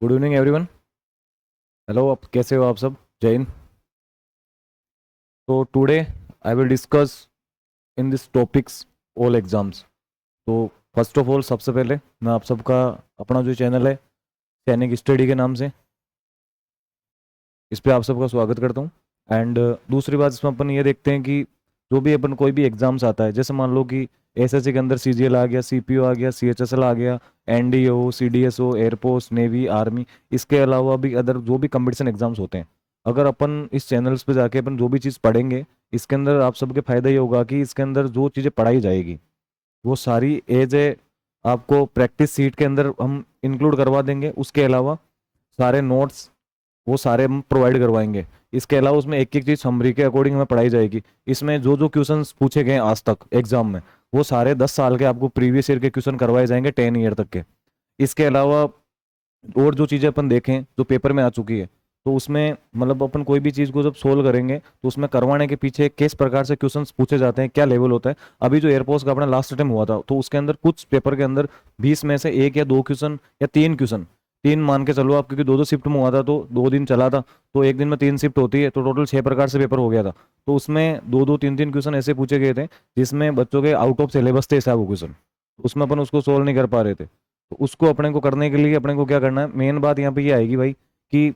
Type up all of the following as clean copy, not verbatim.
Good evening everyone. Hello, आप कैसे हो? आप सब जय हिंद। तो today I will discuss in this topics all exams. तो फर्स्ट ऑफ ऑल, सबसे पहले मैं आप सबका अपना जो चैनल है सैनिक स्टडी के नाम से, इस पे आप सबका स्वागत करता हूँ। एंड दूसरी बात, इसमें अपन ये देखते हैं कि जो भी अपन कोई भी एग्जाम्स आता है, जैसे मान लो कि एसएससी के अंदर सीजीएल आ गया, सीपीओ आ गया, सीएचएसएल आ गया, NDO, CDSO, air force, navy, army, इसके अलावा भी अदर जो भी कंपटीशन एग्जाम्स होते हैं, अगर अपन इस चैनल्स पे जाके अपन जो भी चीज़ पढ़ेंगे, इसके अंदर आप सबके फायदा ये होगा कि इसके अंदर जो चीज़ें पढ़ाई जाएगी वो सारी एज ए आपको प्रैक्टिस सीट के अंदर हम इंक्लूड करवा देंगे। उसके अलावा सारे नोट्स वो सारे हम प्रोवाइड करवाएंगे। इसके अलावा उसमें एक एक चीज़ समरी के अकॉर्डिंग हमें पढ़ाई जाएगी। इसमें जो जो क्वेश्चंस पूछे गए हैं आज तक एग्जाम में, वो सारे 10 साल के आपको प्रीवियस ईयर के क्वेश्चन करवाए जाएंगे, 10 ईयर तक के। इसके अलावा और जो चीज़ें अपन देखें जो पेपर में आ चुकी है, तो उसमें मतलब अपन कोई भी चीज़ को जब सोल्व करेंगे तो उसमें करवाने के पीछे किस प्रकार से क्वेश्चंस पूछे जाते हैं, क्या लेवल होता है। अभी जो एयरपोर्ट का अपना लास्ट टाइम हुआ था, तो उसके अंदर कुछ पेपर के अंदर 20 में से एक या दो क्वेश्चन या तीन क्वेश्चन, तीन मान के चलो आप, क्योंकि दो दो शिफ्ट में हुआ था तो 2 दिन चला था, तो एक दिन में 3 शिफ्ट होती है, तो टोटल 6 प्रकार से पेपर हो गया था। तो उसमें दो दो तीन तीन क्वेश्चन ऐसे पूछे गए थे जिसमें बच्चों के आउट ऑफ सिलेबस थे ऐसा वो क्वेश्चन, उसमें अपन उसको सोल्व नहीं कर पा रहे थे। तो उसको अपने को करने के लिए अपने को क्या करना है, मेन बात यहाँ पे ये आएगी भाई कि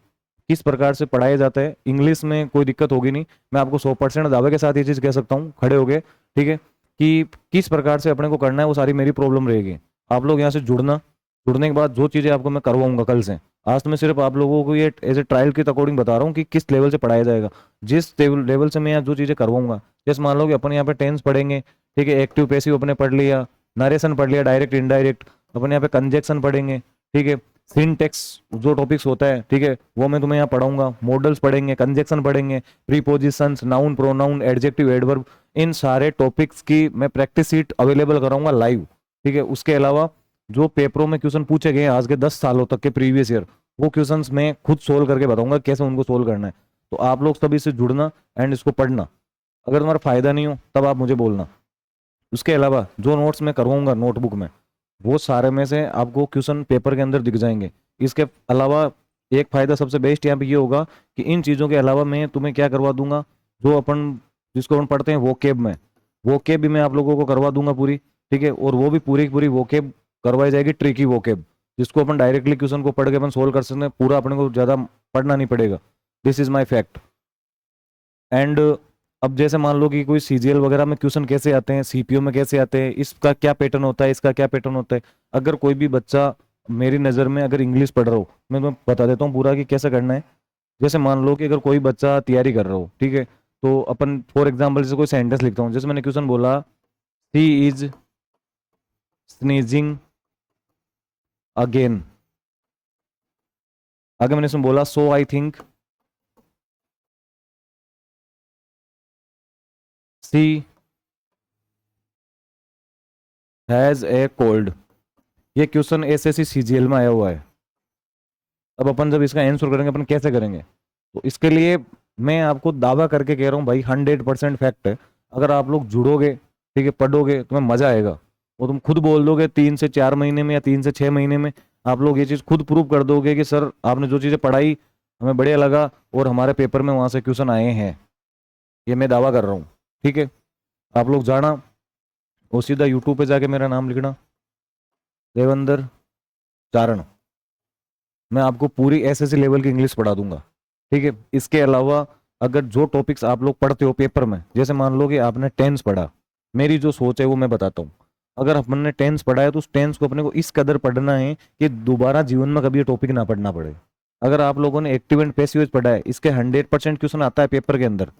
किस प्रकार से पढ़ाया जाता है। इंग्लिश में कोई दिक्कत होगी नहीं, मैं आपको 100% दावे के साथ ये चीज़ कह सकता हूँ खड़े हो गए, ठीक है, कि किस प्रकार से अपने को करना है वो सारी मेरी प्रॉब्लम रहेगी। आप लोग यहाँ से जुड़ना, जुड़ने के बाद जो चीज़ें आपको मैं करवाऊंगा कल से, आज तो मैं सिर्फ आप लोगों को ये एज ए ट्रायल के अकॉर्डिंग बता रहा हूँ कि किस लेवल से पढ़ाया जाएगा। जिस लेवल से मैं यहाँ जो चीज़ें करवाऊंगा, जैसे मान लो कि अपन यहाँ पे टेंस पढ़ेंगे, ठीक है, एक्टिव पैसिव अपने पढ़ लिया, नरेशन पढ़ लिया, डायरेक्ट इनडायरेक्ट, अपन यहाँ पे कंजेक्शन पढ़ेंगे, ठीक है, सिंटेक्स जो टॉपिक्स होता है, ठीक है, वो मैं तुम्हें यहाँ पढ़ाऊंगा, मॉडल्स पढ़ेंगे, कंजेक्शन पढ़ेंगे, prepositions, noun, pronoun, adjective, adverb, इन सारे टॉपिक्स की मैं प्रैक्टिस सीट अवेलेबल कराऊंगा लाइव, ठीक है। उसके अलावा जो पेपरों में क्वेश्चन पूछे गए हैं आज के 10 सालों तक के प्रीवियस ईयर, वो क्वेश्चंस मैं खुद सोल्व करके बताऊंगा कैसे उनको सोल्व करना है। तो आप लोग सभी से जुड़ना एंड इसको पढ़ना। अगर तुम्हारा फायदा नहीं हो तब आप मुझे बोलना। उसके अलावा जो नोट्स मैं करवाऊंगा नोटबुक में, वो सारे में से आपको क्वेश्चन पेपर के अंदर दिख जाएंगे। इसके अलावा एक फायदा सबसे बेस्ट यहाँ पे ये होगा कि इन चीज़ों के अलावा मैं तुम्हें क्या करवा दूंगा, जो अपन जिसको अपन पढ़ते हैं वोकेब में, वोकेब भी मैं आप लोगों को करवा दूंगा पूरी, ठीक है। और वो भी पूरी की पूरी वोकेब करवाई जाएगी, ट्रिकी वोकेब, जिसको अपन डायरेक्टली क्वेश्चन को पढ़ के अपन सोल्व कर सकते हैं, पूरा अपने को ज़्यादा पढ़ना नहीं पड़ेगा। This is my fact. And अब जैसे मान लो कि कोई सीजीएल वगैरह में क्वेश्चन कैसे आते हैं, सीपीओ में कैसे आते हैं, इसका क्या पैटर्न होता है, इसका क्या पैटर्न होता है। अगर कोई भी बच्चा मेरी नज़र में अगर इंग्लिश पढ़ रहा हो, मैं तुम्हें बता देता हूँ पूरा कि कैसे करना है। जैसे मान लो कि अगर कोई बच्चा तैयारी कर रहा हो, ठीक है, तो अपन फॉर एग्जाम्पल जैसे कोई सेंटेंस लिखता हूँ, जैसे मैंने क्वेश्चन बोला, सी इज स्नीजिंग अगेन, आगे मैंने इसमें बोला so I think she has a cold. ये क्वेश्चन एसएससी सीजीएल में आया हुआ है। अब अपन जब इसका आंसर करेंगे अपन कैसे करेंगे, तो इसके लिए मैं आपको दावा करके कह रहा हूँ भाई, 100% फैक्ट है। अगर आप लोग जुड़ोगे, ठीक है, पढ़ोगे, तुम्हें मजा आएगा। वो तुम खुद बोल दोगे 3 से 4 महीने में या 3 से 6 महीने में, आप लोग ये चीज़ खुद प्रूव कर दोगे कि सर आपने जो चीज़ें पढ़ाई हमें बढ़िया लगा और हमारे पेपर में वहाँ से क्वेश्चन आए हैं। ये मैं दावा कर रहा हूँ, ठीक है। आप लोग जाना और सीधा यूट्यूब पे जाके मेरा नाम लिखना, देवेंद्र चारण। मैं आपको पूरी एसएससी लेवल की इंग्लिश पढ़ा दूंगा, ठीक है। इसके अलावा अगर जो टॉपिक्स आप लोग पढ़ते हो पेपर में, जैसे मान लो कि आपने टेंस पढ़ा, मेरी जो सोच है वो मैं बताता हूँ। अगर अपन ने टेंस पढ़ा है तो उस टेंस को अपने को इस कदर पढ़ना है कि दोबारा जीवन में कभी ये टॉपिक ना पढ़ना पड़े। अगर आप लोगों ने एक्टिव एंड पैसिव पढ़ा है, इसके 100% क्वेश्चन आता है पेपर के अंदर,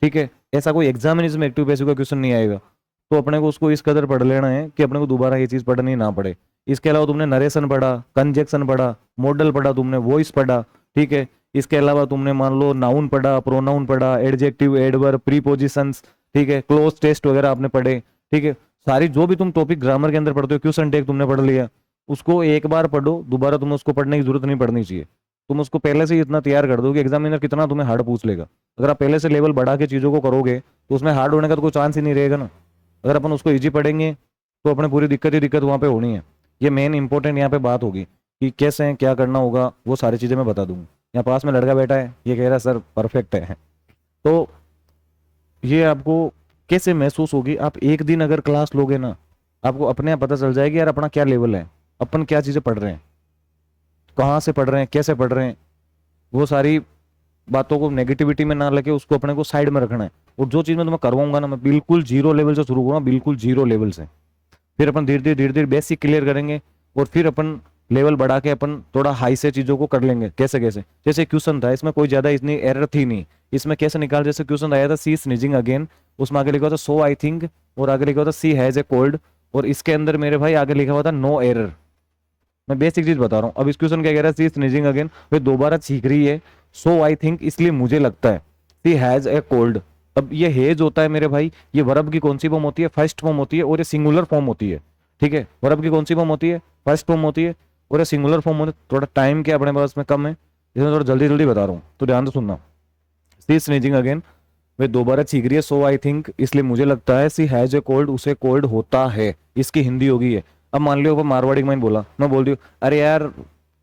ठीक है। ऐसा कोई एग्जाम है जिसमें एक्टिव पैसिव का क्वेश्चन नहीं आएगा, तो अपने को उसको इस कदर पढ़ लेना है कि अपने को दोबारा ये चीज़ पढ़नी ना पड़े। इसके अलावा तुमने नरेशन पढ़ा, कंजेक्शन पढ़ा, मॉडल पढ़ा, तुमने वॉइस पढ़ा, ठीक है। इसके अलावा तुमने मान लो नाउन पढ़ा, प्रोनाउन पढ़ा, एडजेक्टिव, एडवर्ब, प्रीपोजिशंस, ठीक है, क्लोज टेस्ट वगैरह आपने पढ़े, ठीक है। सारी जो भी तुम टॉपिक ग्रामर के अंदर पढ़ते हो, क्वेश्चन टेक तुमने पढ़ लिया, उसको एक बार पढ़ो, दोबारा तुम्हें उसको पढ़ने की जरूरत नहीं पड़नी चाहिए। तुम उसको पहले से ही इतना तैयार कर दो कि एग्जामिनर कितना तुम्हें हार्ड पूछ लेगा। अगर आप पहले से लेवल बढ़ा के चीज़ों को करोगे तो उसमें हार्ड होने का तो कोई चांस ही नहीं रहेगा ना। अगर अपन उसको इजी पढ़ेंगे तो अपने पूरी दिक्कत ही दिक्कत वहाँ पे होनी है। ये मेन इंपॉर्टेंट यहाँ पे बात होगी। कि कैसे हैं, क्या करना होगा, वो सारी चीज़ें मैं बता दूंगा। यहाँ पास में लड़का बैठा है, ये कह रहा है सर परफेक्ट है। तो ये आपको कैसे महसूस होगी, आप एक दिन अगर क्लास लोगे ना, आपको अपने आप पता चल जाएगी यार अपना क्या लेवल है, अपन क्या चीज़ें पढ़ रहे हैं, कहाँ से पढ़ रहे हैं, कैसे पढ़ रहे हैं। वो सारी बातों को नेगेटिविटी में ना लगे, उसको अपने को साइड में रखना है। और जो चीज़ मैं तुम्हें करवाऊंगा ना, मैं बिल्कुल जीरो लेवल से शुरू करूँगा, बिल्कुल जीरो लेवल से। फिर अपन धीरे धीरे बेसिक क्लियर करेंगे, और फिर अपन लेवल बढ़ा के अपन थोड़ा हाई से चीज़ों को कर लेंगे। कैसे कैसे, जैसे क्वेश्चन था, इसमें कोई ज़्यादा इतनी एरर थी नहीं। इसमें कैसे निकाल, जैसे क्वेश्चन आया था सी स्नीजिंग अगेन, उसमें आगे लिखा हुआ था सो आई थिंक, और आगे लिखा हुआ था सी हैज़ ए कोल्ड, और इसके अंदर मेरे भाई आगे लिखा हुआ था नो एरर। मैं बेसिक चीज बता रहा हूँ। अब इस क्वेश्चन क्या कह रहा है, सी स्नीजिंग अगेन, वे दोबारा छींक रही है, सो आई थिंक इसलिए मुझे लगता है, सी हैज ए कोल्ड। अब ये हेज होता है मेरे भाई, ये वर्ब की कौन सी फॉर्म होती है, फर्स्ट फॉर्म होती है, और ये सिंगुलर फॉर्म होती है। ठीक है, वर्ब की कौन सी फॉर्म होती है, फर्स्ट फॉर्म होती है, और ये सिंगुलर फॉर्म होती है। थोड़ा टाइम के अपने पास में कम है, इसमें थोड़ा जल्दी जल्दी बता रहा हूँ, तो ध्यान से सुनना। सी स्नीजिंग अगेन, वे दोबारा छींक रही है, सो आई थिंक इसलिए मुझे लगता है, सी हैज ए कोल्ड उसे कोल्ड होता है, इसकी हिंदी होगी ये। अब मान लियो मारवाड़ी में बोला, मैं बोल रही हूँ अरे यार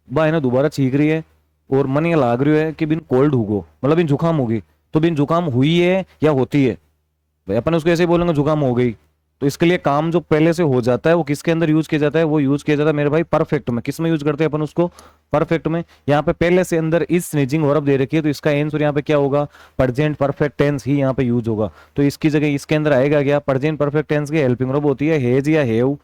भाई ना दोबारा छींक रही है, और मन ये लाग रही है कि बिन कोल्ड होगो, मतलब बिन जुकाम होगी। तो बिन जुकाम हुई है या होती है, भाई अपन उसको ऐसे ही बोलेंगे जुकाम हो गई। तो इसके लिए काम जो पहले से हो जाता है वो किसके अंदर यूज किया जाता है, वो यूज किया जाता है मेरे भाई परफेक्ट में। किस में यूज करते हैं अपन उसको, परफेक्ट में। यहाँ पे पहले से अंदर इस स्नीजिंग वर्ब दे रखी है, तो इसका आंसर यहाँ पे क्या होगा, प्रेजेंट परफेक्ट टेंस ही यहाँ पे यूज होगा। तो इसकी जगह इसके अंदर आएगा क्या, प्रेजेंट परफेक्ट टेंस की हेल्पिंग वर्ब होती है हेज या हेव,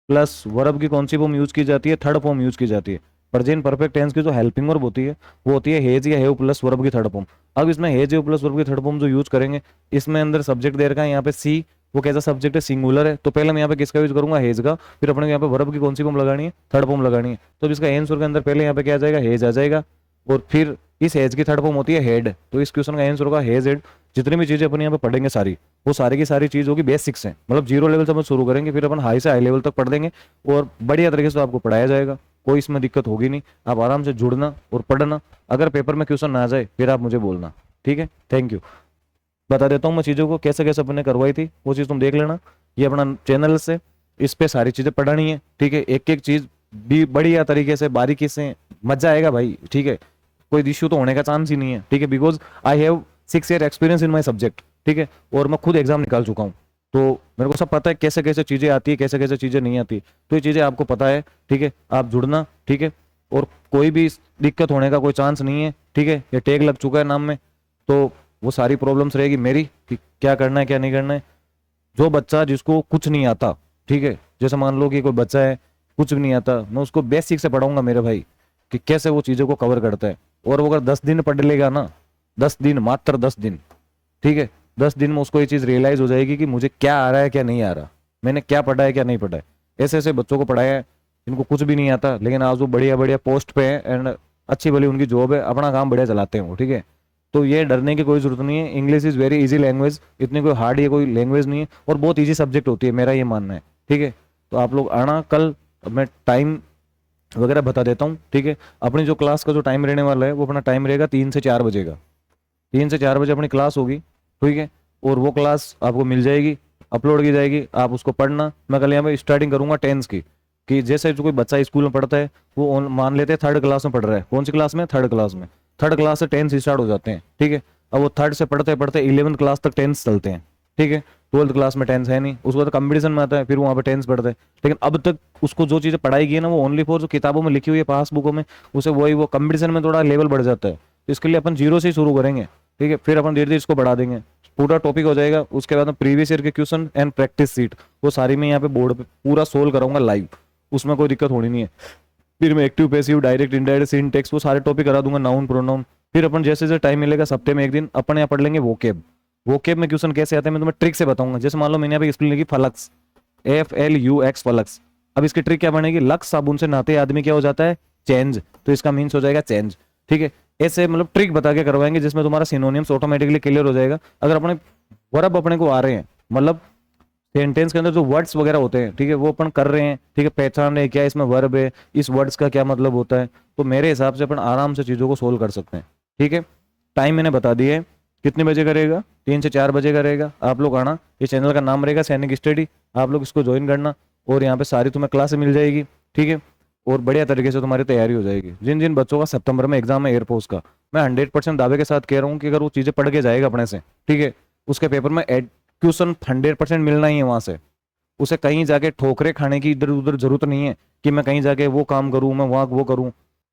प्लस वर्ब की कौन सी फॉर्म यूज की जाती है, थर्ड फॉर्म यूज की जाती है। प्रेजेंट परफेक्ट टेंस की जो हेल्पिंग वर्ब होती है वो होती है हेज या हेव प्लस वर्ब की थर्ड फॉर्म। अब इसमें हेज हेव प्लस वर्ब की थर्ड फॉर्म जो यूज करेंगे, इसमें अंदर सब्जेक्ट दे रखा है यहाँ पे सी, वो कैसा सब्जेक्ट है, सिंगुलर है। तो पहले मैं यहाँ पे किसका यूज करूंगा, हेज का। फिर अपने को यहाँ पे वर्ब की कौन सी फॉर्म लगानी है, थर्ड फॉर्म लगानी है। तो इसका आंसर के अंदर पहले यहाँ पे क्या आ जाएगा, हेज आ जाएगा, और फिर इस हेज की थर्ड फॉर्म होती है हेड। तो इस क्वेश्चन का आंसर होगा हेज हेड। जितनी भी चीजें अपन यहाँ पे पढ़ेंगे सारी, वो सारी की सारी चीज होगी बेसिक्स हैं, मतलब जीरो लेवल से अपन शुरू करेंगे, फिर अपन हाई से हाई लेवल तक पढ़ देंगे, और बढ़िया तरीके से आपको पढ़ाया जाएगा। कोई इसमें दिक्कत होगी नहीं, आप आराम से जुड़ना और पढ़ना। अगर पेपर में क्वेश्चन ना आ जाए फिर आप मुझे बोलना, ठीक है। Thank you. बता देता हूँ मैं चीज़ों को कैसे कैसे अपन ने करवाई थी, वो चीज़ तुम देख लेना। ये अपना चैनल से इस पे सारी चीज़ें पढ़ानी है, ठीक है। एक एक चीज़ भी बढ़िया तरीके से बारीकी से, मजा आएगा भाई, ठीक है। कोई इश्यू तो होने का चांस ही नहीं है, ठीक है, because I have 6 year experience in my subject, ठीक है। और मैं खुद एग्जाम निकाल चुका हूँ, तो मेरे को सब पता है कैसे कैसे चीज़ें आती है, कैसे कैसे चीज़ें नहीं आती। तो ये चीज़ें आपको पता है, ठीक है। आप जुड़ना, ठीक है। और कोई भी दिक्कत होने का कोई चांस नहीं है, ठीक है। ये टैग लग चुका है नाम में, तो वो सारी प्रॉब्लम्स रहेगी मेरी कि क्या करना है क्या नहीं करना है। जो बच्चा जिसको कुछ नहीं आता, ठीक है, जैसे मान लो कि कोई बच्चा है कुछ भी नहीं आता, मैं उसको बेसिक से पढ़ाऊंगा मेरे भाई, कि कैसे वो चीज़ों को कवर करता है। और वो अगर 10 दिन पढ़ लेगा ना, 10 दिन, मात्र 10 दिन, ठीक है, 10 दिन में उसको ये चीज़ रियलाइज हो जाएगी कि मुझे क्या आ रहा है क्या नहीं आ रहा, मैंने क्या पढ़ा है क्या नहीं पढ़ा है। ऐसे ऐसे बच्चों को पढ़ाया है जिनको कुछ भी नहीं आता, लेकिन आज वो बढ़िया बढ़िया पोस्ट पे है, एंड अच्छी भली उनकी जॉब है, अपना काम बढ़िया चलाते हैं वो, ठीक है। तो ये डरने की कोई जरूरत नहीं है। English is very easy language, इतनी कोई हार्ड ये कोई लैंग्वेज नहीं है, और बहुत इजी सब्जेक्ट होती है, मेरा ये मानना है, ठीक है। तो आप लोग आना कल, मैं टाइम वगैरह बता देता हूँ, ठीक है। अपनी जो क्लास का जो टाइम रहने वाला है, वो अपना टाइम रहेगा 3 से 4 बजे का। 3 से 4 बजे अपनी क्लास होगी, ठीक है। और वो क्लास आपको मिल जाएगी, अपलोड की जाएगी, आप उसको पढ़ना। मैं कल यहाँ पे स्टार्टिंग करूंगा टेंस की, कि जैसे जो कोई बच्चा स्कूल में पढ़ता है, वो मान लेते हैं 3rd क्लास में पढ़ रहा है। कौन सी क्लास में, 3rd क्लास में। 3rd क्लास से टेंस स्टार्ट हो जाते हैं, ठीक है। अब वो 3rd से पढ़ते पढ़ते 11th क्लास तक टेंस चलते हैं, ठीक है। 12th क्लास में टेंस है नहीं, उसको तो कंपटीशन में आता है, फिर वहाँ पे टेंस पढ़ते हैं। लेकिन अब तक उसको जो चीज़ें पढ़ाई गई है ना, वो ओनली फॉर जो किताबों में लिखी हुई है, पास बुकों में, उसे वही वो कंपटीशन में थोड़ा लेवल बढ़ जाता है। तो इसके लिए अपन जीरो से ही शुरू करेंगे, ठीक है। फिर अपन धीरे धीरे इसको बढ़ा देंगे, पूरा टॉपिक हो जाएगा। उसके बाद में प्रीवियस ईयर के क्वेश्चन एंड प्रैक्टिस सीट, वो सारी मैं यहाँ पे बोर्ड पे पूरा सोल्व कराऊंगा लाइव, उसमें कोई दिक्कत होनी नहीं है। फिर मैं active passive direct indirect syntax वो सारे टॉपिक करा दूंगा, नाउन प्रोनाउन। फिर अपन जैसे जैसे टाइम मिलेगा हफ्ते में एक दिन अपन यहाँ पढ़ लेंगे वोकेब। वोकेब में क्वेश्चन कैसे आते हैं मैं तुम्हें ट्रिक से बताऊंगा। जैसे मान लो मैंने यहाँ पे स्पेलिंग लिखी फलक्स, FLUX फलक्स। अब इसकी ट्रिक क्या बनेगी, लक्स साबुन से नहाते आदमी क्या हो जाता है, चेंज। तो इसका मीन्स हो जाएगा चेंज, ठीक है। ऐसे मतलब ट्रिक बता के करवाएंगे, जिसमें तुम्हारा सिनोनिम्स ऑटोमेटिकली क्लियर हो जाएगा। अगर अपने वर्ब अपने को आ रहे हैं, मतलब सेंटेंस के अंदर जो वर्ड्स वगैरह होते हैं, ठीक है, वो अपन कर रहे हैं, ठीक है, पहचान रहे हैं क्या इसमें वर्ब है, इस वर्ड्स का क्या मतलब होता है, तो मेरे हिसाब से अपन आराम से चीज़ों को सोल्व कर सकते हैं, ठीक है। टाइम मैंने बता दिया है, कितने बजे का रहेगा, 3 से 4 बजे का रहेगा। आप लोग आना, ये चैनल का नाम रहेगा सैनिक स्टडी, आप लोग इसको ज्वाइन करना, और यहाँ पे सारी तुम्हें क्लासें मिल जाएगी, ठीक है, और बढ़िया तरीके से तुम्हारी तैयारी हो जाएगी। जिन जिन बच्चों का सितंबर में एग्जाम है एयरफोर्स का, मैं 100% दावे के साथ कह रहा हूँ कि अगर वो चीज़ें पढ़ के जाएगा अपने से, ठीक है, उसके पेपर में क्वेश्चन 100% मिलना ही है वहाँ से। उसे कहीं जाके ठोकरे खाने की इधर उधर जरूरत नहीं है कि मैं कहीं जाके वो काम करूँ, मैं वहाँ वो करूँ।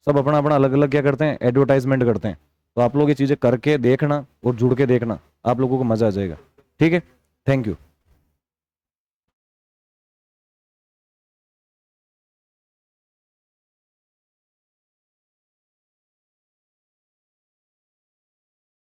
सब अपना अपना अलग अलग क्या करते हैं, एडवर्टाइजमेंट करते हैं। तो आप लोग ये चीज़ें करके देखना और जुड़ के देखना, आप लोगों को मजा आ जाएगा। ठीक है, थैंक यू।